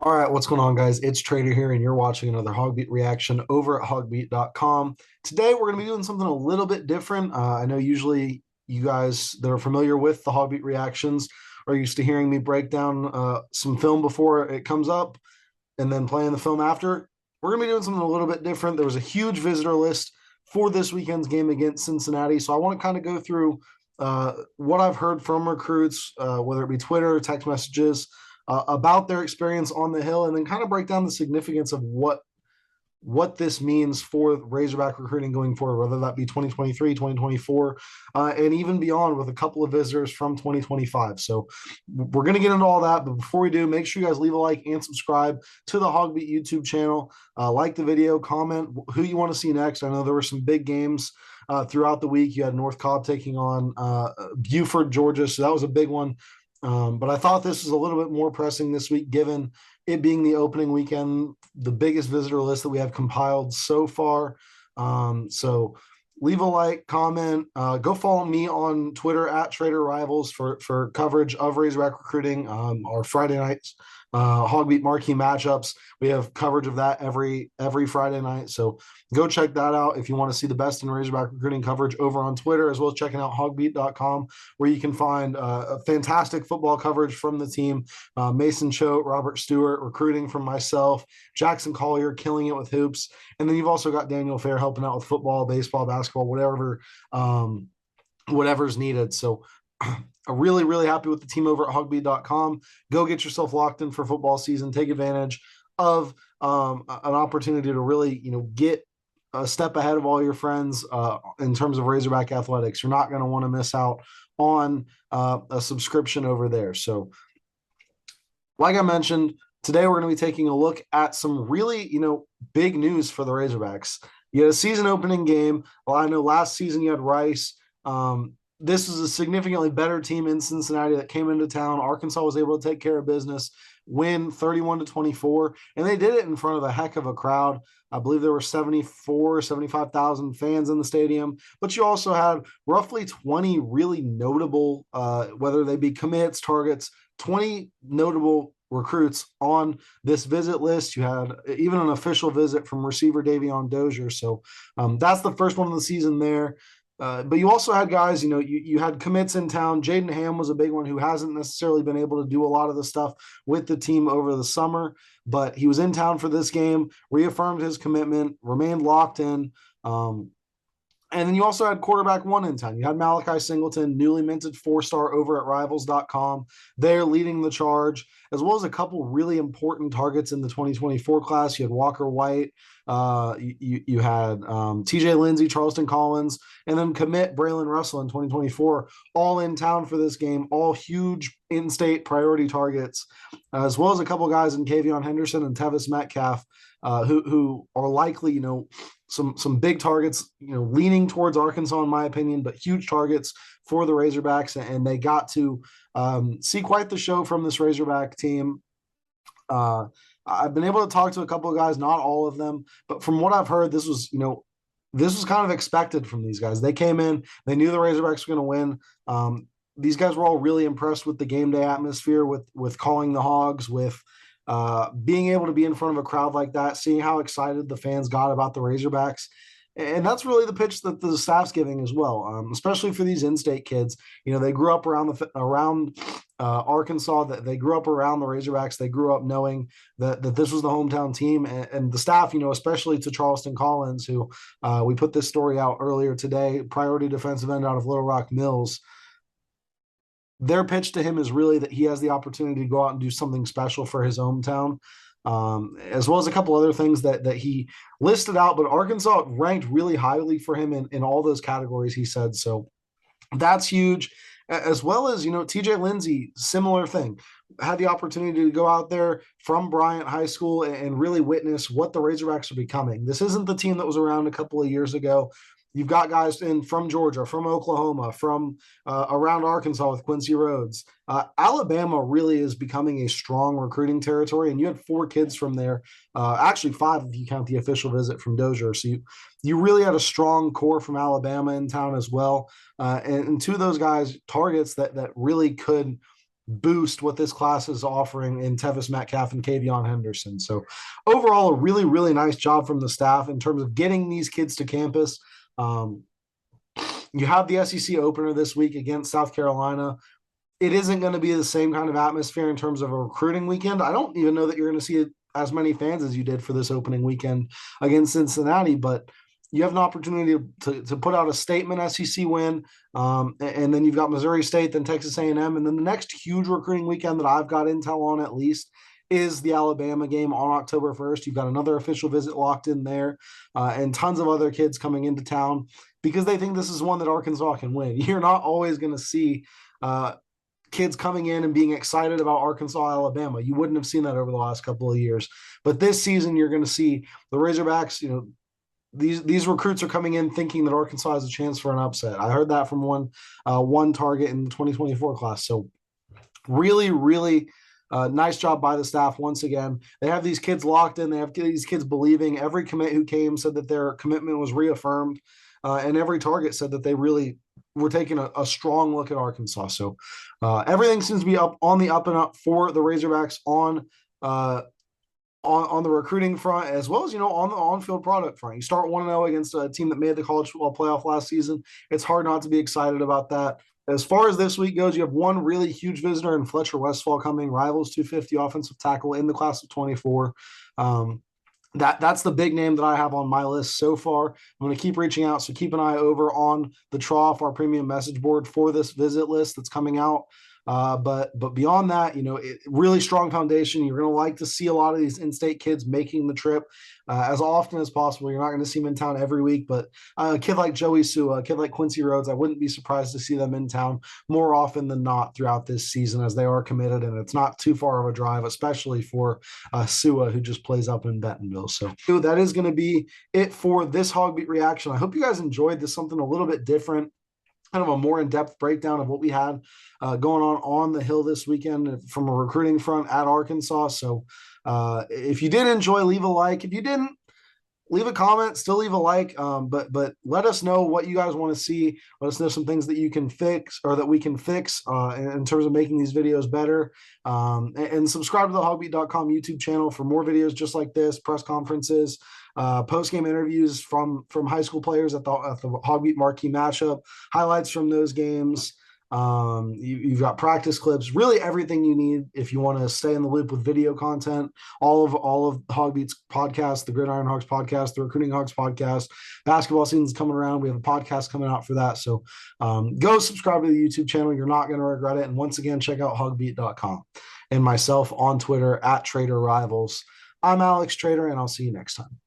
All right, what's going on, guys? It's Trader here, and you're watching another HawgBeat reaction over at HawgBeat.com. Today, we're going to be doing something a little bit different. I know usually you guys that are familiar with the HawgBeat reactions are used to hearing me break down some film before it comes up and then playing the film after. We're going to be doing something a little bit different. There was a huge visitor list for this weekend's game against Cincinnati, so I want to kind of go through what I've heard from recruits, whether it be Twitter, text messages, about their experience on the hill, and then kind of break down the significance of what this means for Razorback recruiting going forward, whether that be 2023, 2024, and even beyond with a couple of visitors from 2025. So we're going to get into all that. But before we do, make sure you guys leave a like and subscribe to the HawgBeat YouTube channel. Like the video, comment who you want to see next. I know there were some big games throughout the week. You had North Cobb taking on Buford, Georgia. So that was a big one. But I thought this was a little bit more pressing this week, given it being the opening weekend, the biggest visitor list that we have compiled so far. So leave a like, comment, go follow me on Twitter at Trader Rivals for coverage of Razorback recruiting. Our Friday nights HawgBeat marquee matchups. We have coverage of that every Friday night. So go check that out if you want to see the best in Razorback recruiting coverage over on Twitter, as well as checking out HawgBeat.com, where you can find a fantastic football coverage from the team. Mason Choate, Robert Stewart, recruiting from myself, Jackson Collier killing it with hoops. And then you've also got Daniel Fair helping out with football, baseball, basketball, whatever's needed. So I'm really, really happy with the team over at HawgBeat.com. Go get yourself locked in for football season. Take advantage of an opportunity to really, get a step ahead of all your friends in terms of Razorback athletics. You're not going to want to miss out on a subscription over there. So, like I mentioned, today we're going to be taking a look at some really, big news for the Razorbacks. You had a season opening game. Well, I know last season you had Rice. This is a significantly better team in Cincinnati that came into town. Arkansas was able to take care of business, win 31-24, and they did it in front of a heck of a crowd. I believe there were 75,000 fans in the stadium, but you also had roughly 20 really notable, whether they be commits, targets, 20 notable recruits on this visit list. You had even an official visit from receiver Davion Dozier. So that's the first one of the season there. But you also had guys, you had commits in town. Jaden Ham was a big one who hasn't necessarily been able to do a lot of the stuff with the team over the summer, but he was in town for this game, reaffirmed his commitment, remained locked in. And then you also had quarterback one in town. You had Malachi Singleton, newly minted 4-star over at Rivals.com. They're leading the charge, as well as a couple really important targets in the 2024 class. You had Walker White. You had TJ Lindsey, Charleston Collins, and then commit Braylon Russell in 2024, all in town for this game, all huge in-state priority targets, as well as a couple guys in Kavion Henderson and Tevis Metcalf, who are likely, some big targets, leaning towards Arkansas in my opinion, but huge targets for the Razorbacks, and they got to see quite the show from this Razorback team. I've been able to talk to a couple of guys, not all of them, but from what I've heard, this was kind of expected from these guys. They came in, they knew the Razorbacks were going to win. These guys were all really impressed with the game day atmosphere, with calling the Hogs, with being able to be in front of a crowd like that, seeing how excited the fans got about the Razorbacks. And that's really the pitch that the staff's giving as well, especially for these in-state kids. They grew up around Arkansas, that they grew up around the Razorbacks. They grew up knowing that this was the hometown team, and the staff, especially to Charleston Collins, who we put this story out earlier today, priority defensive end out of Little Rock Mills. Their pitch to him is really that he has the opportunity to go out and do something special for his hometown, as well as a couple other things that he listed out. But Arkansas ranked really highly for him in all those categories, he said. So that's huge, as well as, TJ Lindsey, similar thing. Had the opportunity to go out there from Bryant High School and really witness what the Razorbacks are becoming. This isn't the team that was around a couple of years ago. You've got guys from Georgia, from Oklahoma, from around Arkansas with Quincy Rhodes. Alabama really is becoming a strong recruiting territory, and you had 4 kids from there, actually 5 if you count the official visit from Dozier. So you really had a strong core from Alabama in town as well, and 2 of those guys targets that really could boost what this class is offering in Tevis Metcalf and Kavion Henderson. So overall, a really, really nice job from the staff in terms of getting these kids to campus. You have the SEC opener this week against South Carolina. It isn't going to be the same kind of atmosphere in terms of a recruiting weekend. I don't even know that you're going to see as many fans as you did for this opening weekend against Cincinnati, but you have an opportunity to put out a statement SEC win, and then you've got Missouri State, then Texas A&M, and then the next huge recruiting weekend that I've got intel on at least is the Alabama game on October 1st. You've got another official visit locked in there, and tons of other kids coming into town because they think this is one that Arkansas can win. You're not always going to see kids coming in and being excited about Arkansas, Alabama. You wouldn't have seen that over the last couple of years. But this season, you're going to see the Razorbacks, these recruits are coming in thinking that Arkansas has a chance for an upset. I heard that from one target in the 2024 class. So really, really nice job by the staff once again. They have these kids locked in. They have these kids believing. Every commit who came said that their commitment was reaffirmed. And every target said that they really were taking a strong look at Arkansas. So everything seems to be on the up and up for the Razorbacks on the recruiting front, as well as, on the on-field product front. You start 1-0 against a team that made the college football playoff last season. It's hard not to be excited about that. As far as this week goes, you have one really huge visitor in Fletcher Westfall coming, Rivals 250 offensive tackle in the class of 24. That's the big name that I have on my list so far. I'm going to keep reaching out, so keep an eye over on the Trough, our premium message board, for this visit list that's coming out. But beyond that, really strong foundation. You're going to like to see a lot of these in-state kids making the trip as often as possible. You're not going to see them in town every week, but a kid like Joey Sua, a kid like Quincy Rhodes, I wouldn't be surprised to see them in town more often than not throughout this season, as they are committed, and it's not too far of a drive, especially for Sua, who just plays up in Bentonville. So that is going to be it for this HawgBeat reaction. I hope you guys enjoyed this, something a little bit different, kind of a more in-depth breakdown of what we had going on the Hill this weekend from a recruiting front at Arkansas. So if you did enjoy, leave a like. If you didn't, leave a comment, still leave a like. But let us know what you guys want to see. Let us know some things that you can fix, or that we can fix in terms of making these videos better. And subscribe to the HawgBeat.com YouTube channel for more videos just like this, press conferences, post-game interviews from high school players at the HawgBeat Marquee Matchup, highlights from those games. You've got practice clips, really everything you need if you want to stay in the loop with video content. All of HawgBeat's podcast, the Gridiron Hogs podcast, the Recruiting Hogs podcast. Basketball season's coming around. We have a podcast coming out for that. So go subscribe to the YouTube channel. You're not going to regret it. And once again, check out HawgBeat.com and myself on Twitter at Trader Rivals. I'm Alex Trader, and I'll see you next time.